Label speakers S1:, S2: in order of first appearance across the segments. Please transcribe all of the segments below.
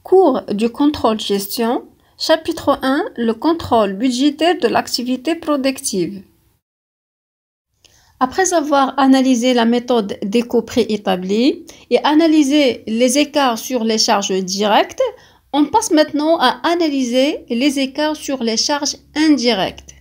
S1: Cours du contrôle gestion, chapitre 1, le contrôle budgétaire de l'activité productive. Après avoir analysé la méthode des coûts préétablis et analysé les écarts sur les charges directes, on passe maintenant à analyser les écarts sur les charges indirectes.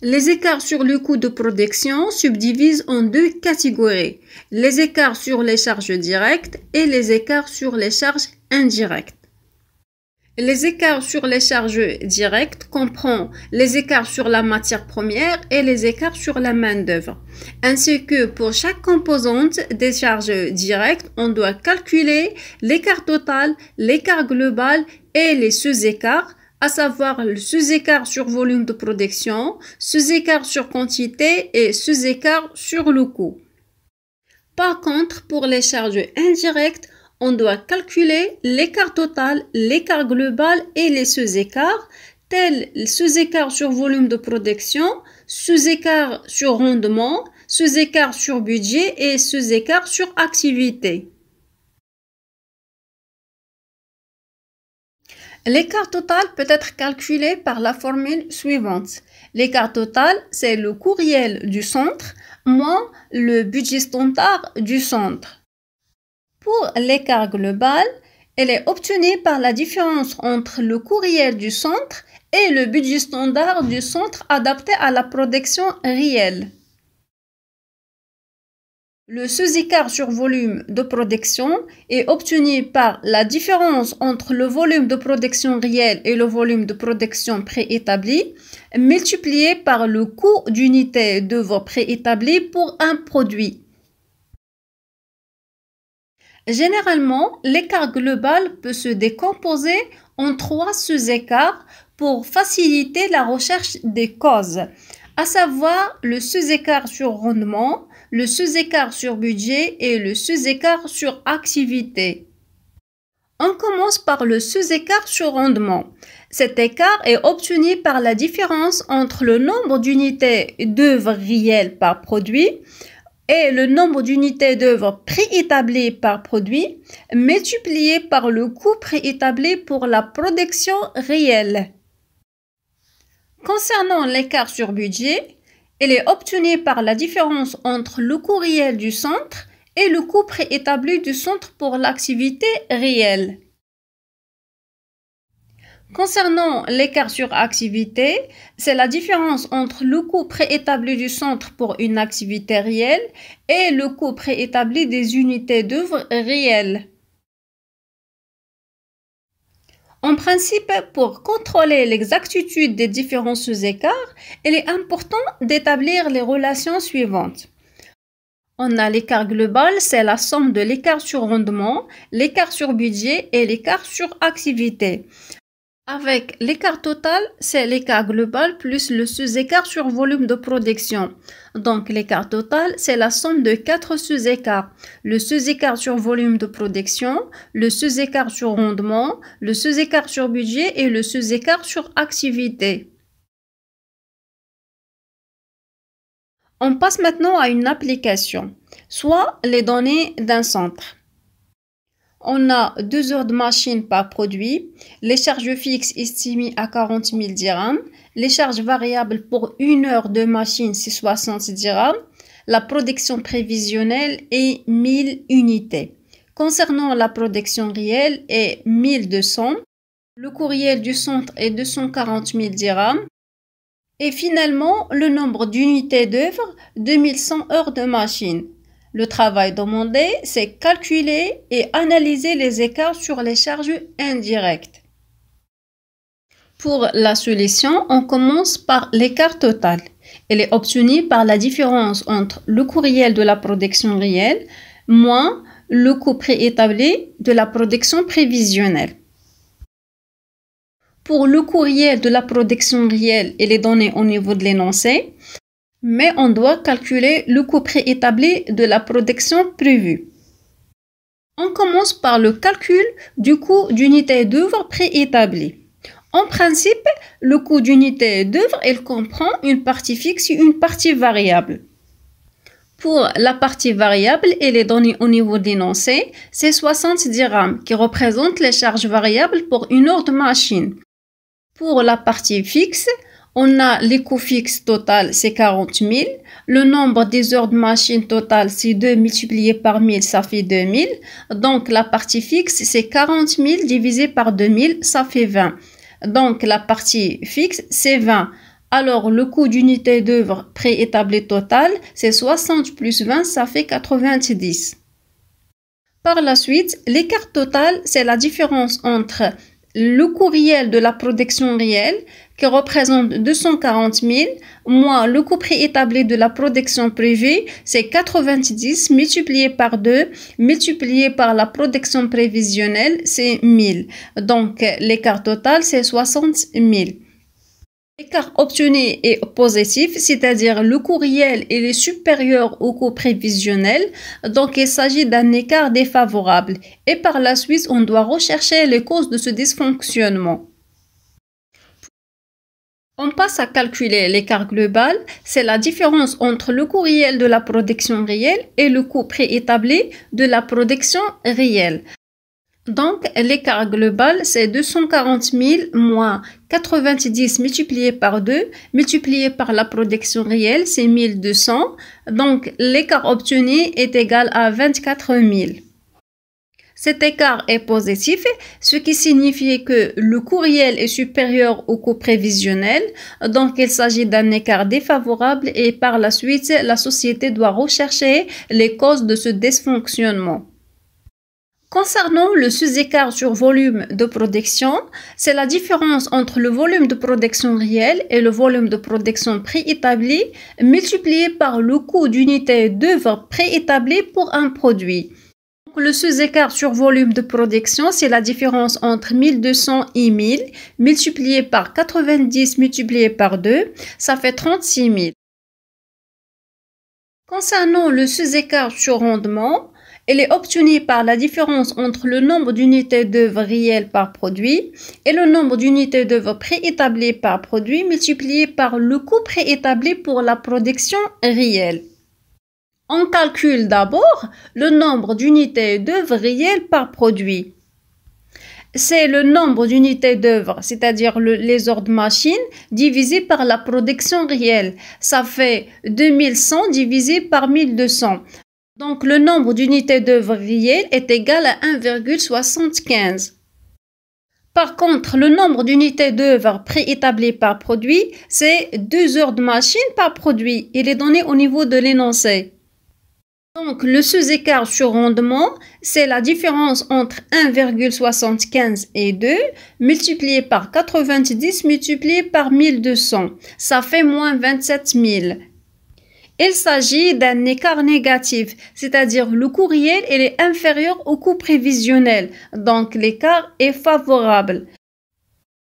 S1: Les écarts sur le coût de production subdivisent en deux catégories, les écarts sur les charges directes et les écarts sur les charges indirectes. Les écarts sur les charges directes comprennent les écarts sur la matière première et les écarts sur la main-d'œuvre, ainsi que pour chaque composante des charges directes, on doit calculer l'écart total, l'écart global et les sous-écarts, à savoir le sous-écart sur volume de production, sous-écart sur quantité et sous-écart sur le coût. Par contre, pour les charges indirectes, on doit calculer l'écart total, l'écart global et les sous-écarts, tels sous-écart sur volume de production, sous-écart sur rendement, sous-écart sur budget et sous-écart sur activité. L'écart total peut être calculé par la formule suivante. L'écart total, c'est le coût réel du centre moins le budget standard du centre. Pour l'écart global, elle est obtenue par la différence entre le coût réel du centre et le budget standard du centre adapté à la production réelle. Le sous-écart sur volume de production est obtenu par la différence entre le volume de production réel et le volume de production préétabli, multiplié par le coût d'unité d'œuvre préétabli pour un produit. Généralement, l'écart global peut se décomposer en trois sous-écarts pour faciliter la recherche des causes, à savoir le sous-écart sur rendement, le sous-écart sur budget et le sous-écart sur activité. On commence par le sous-écart sur rendement. Cet écart est obtenu par la différence entre le nombre d'unités d'œuvre réelles par produit et le nombre d'unités d'œuvre préétablies par produit multiplié par le coût préétabli pour la production réelle. Concernant l'écart sur budget, elle est obtenue par la différence entre le coût réel du centre et le coût préétabli du centre pour l'activité réelle. Concernant l'écart sur activité, c'est la différence entre le coût préétabli du centre pour une activité réelle et le coût préétabli des unités d'œuvre réelles. En principe, pour contrôler l'exactitude des différents sous-écarts, il est important d'établir les relations suivantes. On a l'écart global, c'est la somme de l'écart sur rendement, l'écart sur budget et l'écart sur activité. Avec l'écart total, c'est l'écart global plus le sous-écart sur volume de production. Donc l'écart total, c'est la somme de quatre sous-écarts. Le sous-écart sur volume de production, le sous-écart sur rendement, le sous-écart sur budget et le sous-écart sur activité. On passe maintenant à une application, soit les données d'un centre. On a 2 heures de machine par produit, les charges fixes estimées à 40 000 dirhams, les charges variables pour 1 heure de machine c'est 60 dirhams, la production prévisionnelle est 1000 unités. Concernant la production réelle est 1200, le coût réel du centre est 240 000 dirhams et finalement le nombre d'unités d'œuvre 2100 heures de machine. Le travail demandé, c'est calculer et analyser les écarts sur les charges indirectes. Pour la solution, on commence par l'écart total. Elle est obtenue par la différence entre le coût réel de la production réelle moins le coût préétabli de la production prévisionnelle. Pour le coût réel de la production réelle, elle est donnée au niveau de l'énoncé. Mais on doit calculer le coût préétabli de la production prévue. On commence par le calcul du coût d'unité d'œuvre préétabli. En principe, le coût d'unité d'œuvre, il comprend une partie fixe et une partie variable. Pour la partie variable et les données au niveau de l'énoncé, c'est 60 dirhams qui représentent les charges variables pour une heure de machine. Pour la partie fixe, on a les coûts fixes total, c'est 40 000. Le nombre des heures de machine total, c'est 2 multiplié par 1000, ça fait 2000. Donc, la partie fixe, c'est 40 000 divisé par 2000, ça fait 20. Donc, la partie fixe, c'est 20. Alors, le coût d'unité d'œuvre préétabli total, c'est 60 plus 20, ça fait 90. Par la suite, l'écart total, c'est la différence entre le coût réel de la production réelle, qui représente 240 000, moins le coût préétabli de la production privée, c'est 90 multiplié par 2, multiplié par la production prévisionnelle, c'est 1000. Donc, l'écart total, c'est 60 000. L'écart obtenu est positif, c'est-à-dire le coût réel est supérieur au coût prévisionnel, donc il s'agit d'un écart défavorable. Et par la suite, on doit rechercher les causes de ce dysfonctionnement. On passe à calculer l'écart global, c'est la différence entre le coût réel de la production réelle et le coût préétabli de la production réelle. Donc, l'écart global, c'est 240 000 moins 90 multiplié par 2, multiplié par la production réelle, c'est 1200. Donc, l'écart obtenu est égal à 24 000. Cet écart est positif, ce qui signifie que le coût réel est supérieur au coût prévisionnel. Donc, il s'agit d'un écart défavorable et par la suite, la société doit rechercher les causes de ce dysfonctionnement. Concernant le sous-écart sur volume de production, c'est la différence entre le volume de production réel et le volume de production préétabli multiplié par le coût d'unité d'œuvre préétabli pour un produit. Donc, le sous-écart sur volume de production, c'est la différence entre 1200 et 1000 multiplié par 90 multiplié par 2, ça fait 36 000. Concernant le sous-écart sur rendement, elle est obtenue par la différence entre le nombre d'unités d'œuvre réelles par produit et le nombre d'unités d'œuvre préétablies par produit multiplié par le coût préétabli pour la production réelle. On calcule d'abord le nombre d'unités d'œuvre réelles par produit. C'est le nombre d'unités d'œuvre, c'est-à-dire les heures de machine, divisé par la production réelle. Ça fait 2100 divisé par 1200. Donc, le nombre d'unités d'œuvre réelles est égal à 1,75. Par contre, le nombre d'unités d'œuvre préétablies par produit, c'est 2 heures de machine par produit. Il est donné au niveau de l'énoncé. Donc, le sous-écart sur rendement, c'est la différence entre 1,75 et 2 multiplié par 90 multiplié par 1200. Ça fait moins 27 000. Il s'agit d'un écart négatif, c'est-à-dire le coût réel est inférieur au coût prévisionnel, donc l'écart est favorable.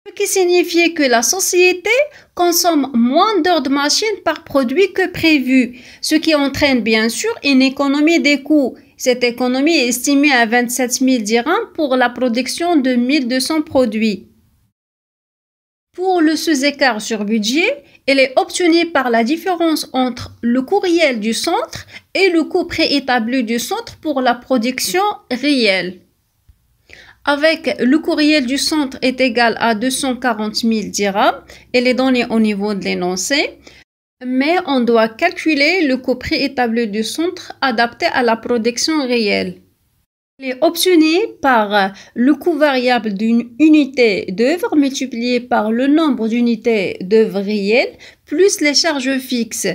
S1: Ce qui signifie que la société consomme moins d'heures de machine par produit que prévu, ce qui entraîne bien sûr une économie des coûts. Cette économie est estimée à 27 000 dirhams pour la production de 1200 produits. Pour le sous-écart sur budget, elle est obtenue par la différence entre le coût réel du centre et le coût préétabli du centre pour la production réelle. Avec le coût réel du centre est égal à 240 000 dirhams, elle est donnée au niveau de l'énoncé, mais on doit calculer le coût préétabli du centre adapté à la production réelle. Elle est obtenue par le coût variable d'une unité d'œuvre multiplié par le nombre d'unités d'œuvre réelles plus les charges fixes.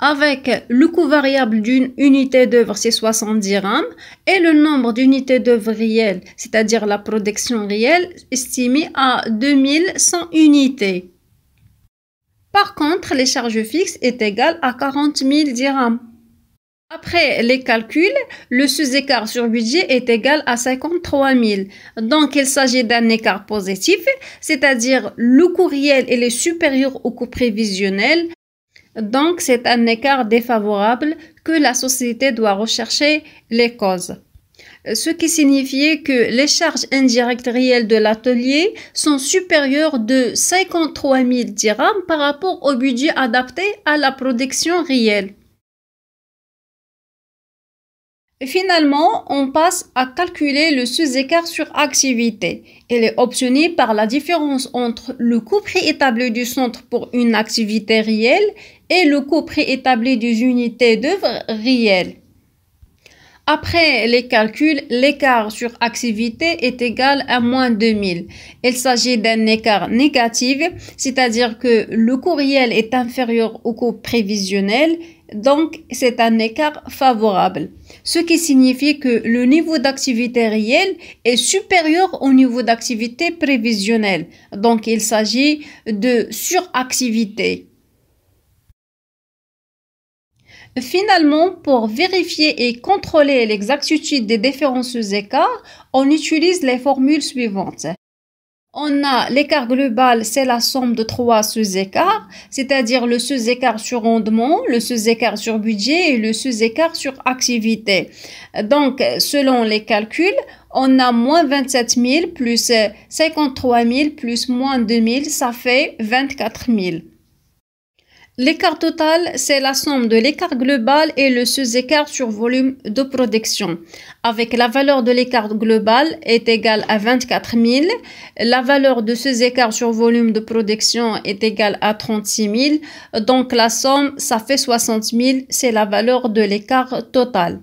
S1: Avec le coût variable d'une unité d'œuvre, c'est 60 dirhams, et le nombre d'unités d'œuvre réelles, c'est-à-dire la production réelle, estimée à 2100 unités. Par contre, les charges fixes est égales à 40 000 dirhams. Après les calculs, le sous-écart sur budget est égal à 53 000. Donc, il s'agit d'un écart positif, c'est-à-dire le coût réel est supérieur au coût prévisionnel. Donc, c'est un écart défavorable que la société doit rechercher les causes. Ce qui signifie que les charges indirectes réelles de l'atelier sont supérieures de 53 000 dirhams par rapport au budget adapté à la production réelle. Et finalement, on passe à calculer le sous-écart sur activité. Il est obtenu par la différence entre le coût préétabli du centre pour une activité réelle et le coût préétabli des unités d'œuvre réelles. Après les calculs, l'écart sur activité est égal à moins 2000. Il s'agit d'un écart négatif, c'est-à-dire que le coût réel est inférieur au coût prévisionnel, donc c'est un écart favorable. Ce qui signifie que le niveau d'activité réelle est supérieur au niveau d'activité prévisionnelle. Donc il s'agit de suractivité. Finalement, pour vérifier et contrôler l'exactitude des différents sous-écarts, on utilise les formules suivantes. On a l'écart global, c'est la somme de trois sous-écarts, c'est-à-dire le sous-écart sur rendement, le sous-écart sur budget et le sous-écart sur activité. Donc, selon les calculs, on a moins 27 000 plus 53 000 plus moins 2 000, ça fait 24 000. L'écart total, c'est la somme de l'écart global et le sous-écart sur volume de production. Avec la valeur de l'écart global est égale à 24 000, la valeur de sous-écart sur volume de production est égale à 36 000, donc la somme, ça fait 60 000, c'est la valeur de l'écart total.